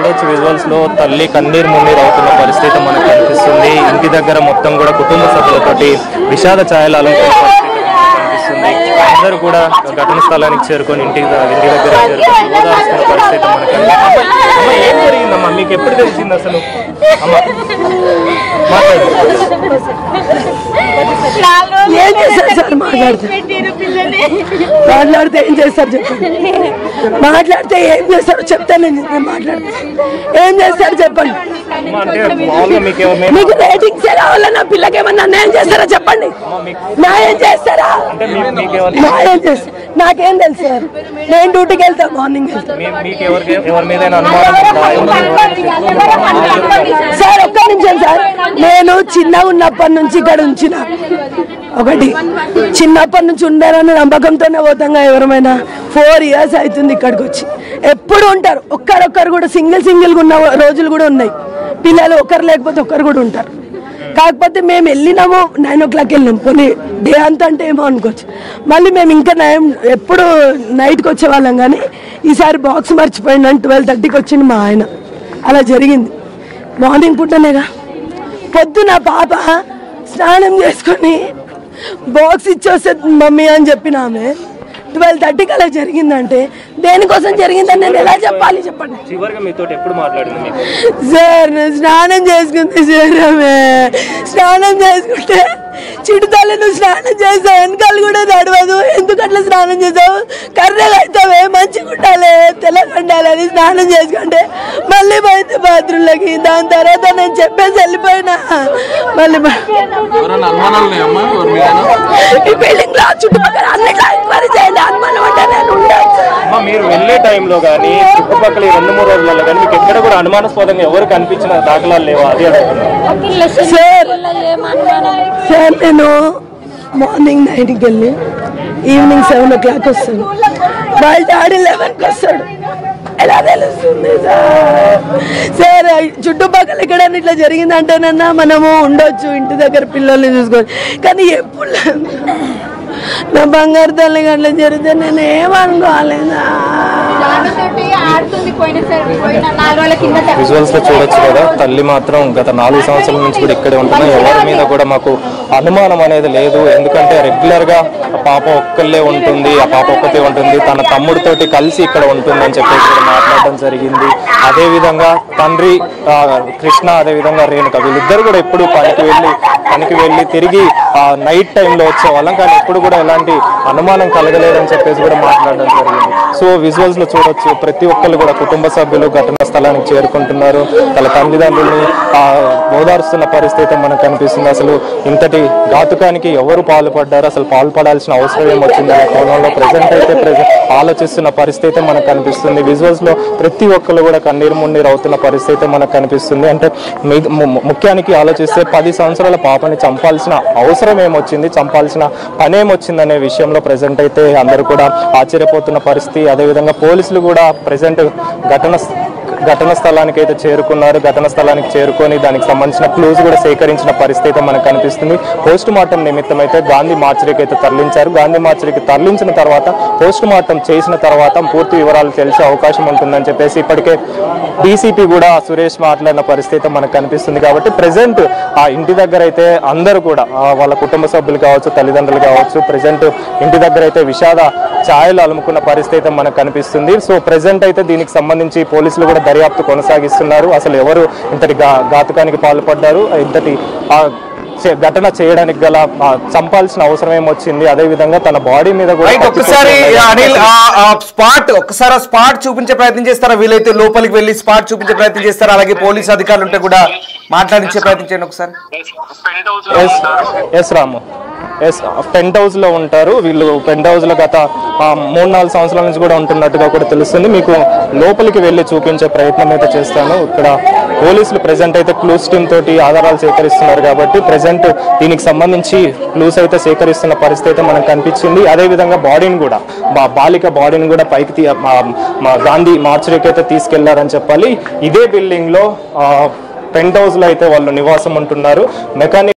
చూడొచ్చు విజువల్స్ లో తల్లి కన్నీరు మున్నీరు అవుతున్న పరిస్థితి మనకు కనిపిస్తుంది. ఇంటి దగ్గర మొత్తం కూడా కుటుంబ సభ్యులతోటి విషాద ఛాయలు కనిపిస్తుంది. అందరూ కూడా ఘటన స్థలానికి చేరుకొని ఇంటి దగ్గర చేరుకొని ఓదార్చుకున్న పరిస్థితి మనకు కనిపిస్తుంది. ఏం జరిగిందమ్మా, మీకు ఎప్పుడు తెలిసింది అసలు? అమ్మా ఏం చేస్తారు సార్? మాట్లాడితే ఏం చేస్తారు చెప్పండి. మాట్లాడితే ఏం చేస్తారో చెప్తాను. నేను మాట్లాడితే ఏం చేస్తారు చెప్పండి. మీకు రేటింగ్స్ కావాలా? నా పిల్లకి ఏమన్నా న్యాయం చేస్తారా చెప్పండి. న్యాయం చేస్తారా? న్యాయం చేస్తారు. నాకేం తెలుసు సార్, నేను డ్యూటీకి వెళ్తా, మార్నింగ్ వెళ్తా సార్. ఒక్క నిమిషం సార్, నేను చిన్నగా ఉన్నప్పటి నుంచి ఇక్కడ ఉంచిన ఒకటి చిన్నప్పటి నుంచి ఉండారని నమ్మకంతోనే పోతాం. ఎవరమైనా 4 years అవుతుంది ఇక్కడికి వచ్చి. ఎప్పుడు ఉంటారు, ఒక్కరొక్కరు కూడా సింగిల్గా ఉన్న రోజులు కూడా ఉన్నాయి. పిల్లలు ఒకరు లేకపోతే ఒక్కరు కూడా ఉంటారు. కాకపోతే మేము వెళ్ళినాము 9 o'clock వెళ్ళినాం. కొన్ని డే అంతా అంటే ఏమో అనుకోవచ్చు. మళ్ళీ మేము ఇంకా ఎప్పుడు నైట్కి వచ్చేవాళ్ళం, కానీ ఈసారి బాక్స్ మర్చిపోయిందని 12:30కి వచ్చింది మా ఆయన. అలా జరిగింది. మార్నింగ్ పుట్టనేగా పొద్దున పాప స్నానం చేసుకొని బాక్స్ ఇచ్చొస్తుంది మమ్మీ అని చెప్పిన ఆమె 12:30కి అలా జరిగిందంటే దేనికోసం జరిగిందని నేను ఎలా చెప్పాలి చెప్పండి. సార్ నేను స్నానం చేసుకుంది సార్. ఆమె స్నానం చేసుకుంటే చిడుతాలు నువ్వు స్నానం చేస్తావు, వెనకాల కూడా నడవదు, ఎందుకు అట్లా స్నానం చేసావు, కర్రగా అవుతావే, మంచిగా ఉండాలి, తెల్లగండాలి అని స్నానం చేసుకుంటే మళ్ళీ పోయింది బాత్రూంలోకి. దాని తర్వాత నేను చెప్పేసి వెళ్ళిపోయినా. మళ్ళీ ఈ బిల్డింగ్ లో చుట్టుపక్కల అన్నిట్లో ఎంక్వైరీ చేయండి. అనుమానం అంటే నేను ఉండొచ్చు. మీరు వెళ్ళే టైంలో కానీ చుట్టుపక్కల 2-3 రోజులలో కానీ మీకు ఎక్కడ కూడా అనుమానాస్పదంగా ఎవరు కనిపించిన దాఖలాలు లేవా? అది సార్ నేను మార్నింగ్ 9కి వెళ్ళి ఈవినింగ్ 7 o'clock వస్తాను. వాళ్ళ డాడీ 11కి వస్తాడు. ఎలా తెలుస్తుంది సార్? చుట్టుపక్కల ఎక్కడన్నా ఇట్లా జరిగిందంటేనన్నా మనము ఉండొచ్చు, ఇంటి దగ్గర పిల్లల్ని చూసుకోవచ్చు. కానీ ఎప్పుడు నా బంగారు తల్లి అట్లా జరిగితే నేను ఏమనుకోవాలేదా? విజువల్స్ లో చూడొచ్చు కదా, తల్లి మాత్రం గత 4 సంవత్సరాల నుంచి కూడా ఇక్కడే ఉంటున్నా. ఎవరి మీద కూడా మాకు అనుమానం అనేది లేదు. ఎందుకంటే రెగ్యులర్ గా పాప ఒక్కళ్ళే ఉంటుంది, ఆ పాప ఒక్కతే ఉంటుంది, తన తమ్ముడితోటి కలిసి ఇక్కడ ఉంటుంది అని చెప్పేసి మాట్లాడడం జరిగింది. అదే విధంగా తండ్రి కృష్ణ, అదే విధంగా రేణుక, వీళ్ళిద్దరు కూడా ఎప్పుడు పనికి వెళ్ళి తిరిగి నైట్ టైంలో వచ్చేవాళ్ళం. కానీ ఎప్పుడు కూడా ఎలాంటి అనుమానం కలగలేదని చెప్పేసి కూడా మాట్లాడడం జరిగింది. సో విజువల్స్ లో చూడొచ్చు, ప్రతి ఒక్కరు కూడా కుటుంబ సభ్యులు ఘటనా స్థలానికి చేరుకుంటున్నారు. తన తల్లిదండ్రుల్ని ఓదార్స్తున్న పరిస్థితి మనకు కనిపిస్తుంది. అసలు ఇంతటి ఘాతుకానికి ఎవరు పాల్పడ్డారు, అసలు పాల్పడాల్సిన అవసరం ఏమొచ్చిందనే కోణంలో ప్రజెంట్ ఆలోచిస్తున్న పరిస్థితి మనకు కనిపిస్తుంది. విజువల్స్ లో ప్రతి ఒక్కరు కూడా కన్నీరు మున్నీరు అవుతున్న పరిస్థితి మనకు కనిపిస్తుంది. అంటే ముఖ్యానికి ఆలోచిస్తే 10 సంవత్సరాల పాపని చంపాల్సిన అవసరం ఏమొచ్చింది, చంపాల్సిన పని ఏమొచ్చిందనే విషయంలో ప్రజెంట్ అయితే అందరూ కూడా ఆశ్చర్యపోతున్న పరిస్థితి. అదేవిధంగా పోలీసులు కూడా ప్రజెంట్ ఘటన స్థలానికి అయితే చేరుకున్నారు. ఘటన స్థలానికి చేరుకొని దానికి సంబంధించిన క్లూస్ కూడా సేకరించిన పరిస్థితి మనకు కనిపిస్తుంది. పోస్ట్ మార్టం నిమిత్తం అయితే గాంధీ మార్చరీకి అయితే తరలించారు. గాంధీ మార్చరీకి తరలించిన తర్వాత పోస్ట్ మార్టం చేసిన తర్వాత పూర్తి వివరాలు తెలిసే అవకాశం ఉంటుందని చెప్పేసి ఇప్పటికే డీసీపీ కూడా సురేష్ మాట్లాడిన పరిస్థితి మనకు కనిపిస్తుంది. కాబట్టి ప్రజెంట్ ఆ ఇంటి దగ్గర అయితే అందరూ కూడా వాళ్ళ కుటుంబ సభ్యులు కావచ్చు, తల్లిదండ్రులు కావచ్చు, ప్రజెంట్ ఇంటి దగ్గర అయితే విషాద ఛాయలు అలుముకున్న పరిస్థితి మనకు కనిపిస్తుంది. సో ప్రజెంట్ అయితే దీనికి సంబంధించి పోలీసులు కూడా దర్యాప్తు కొనసాగిస్తున్నారు. అసలు ఎవరు ఇంతటి ఘాతుకానికి పాల్పడ్డారు, ఇంతటి ఘటన చేయడానికి గల చంపాల్సిన అవసరం ఏమొచ్చింది, అదే విధంగా తన బాడీ మీద కూడా ఒక్కసారి అనిల్ స్పాట్ చూపించే ప్రయత్నం చేస్తారా? వీలైతే లోపలికి వెళ్ళి స్పాట్ చూపించే ప్రయత్నం చేస్తారా? అలాగే పోలీసు అధికారులు ఉంటే కూడా మాట్లాడించే ప్రయత్నం చేయండి ఒకసారి. ఎస్ రాము, పెంట్ హౌస్ లో ఉంటారు వీళ్ళు. పెంట్ హౌస్ లో గత 3-4 సంవత్సరాల నుంచి కూడా ఉంటున్నట్టుగా కూడా తెలుస్తుంది. మీకు లోపలికి వెళ్ళి చూపించే ప్రయత్నం అయితే చేస్తాను. ఇక్కడ పోలీసులు ప్రెజెంట్ అయితే క్లూస్ టీమ్ తోటి ఆధారాలు సేకరిస్తున్నారు కాబట్టి ప్రెజెంట్ దీనికి సంబంధించి క్లూస్ అయితే సేకరిస్తున్న పరిస్థితి మనకు కనిపించింది. అదే విధంగా బాడీని కూడా బాలిక బాడీని కూడా పైకి గాంధీ మార్చరీకి అయితే తీసుకెళ్లారని చెప్పాలి. ఇదే బిల్డింగ్ లో పెంట్ హౌస్ లో అయితే వాళ్ళు నివాసం ఉంటున్నారు. మెకానిక్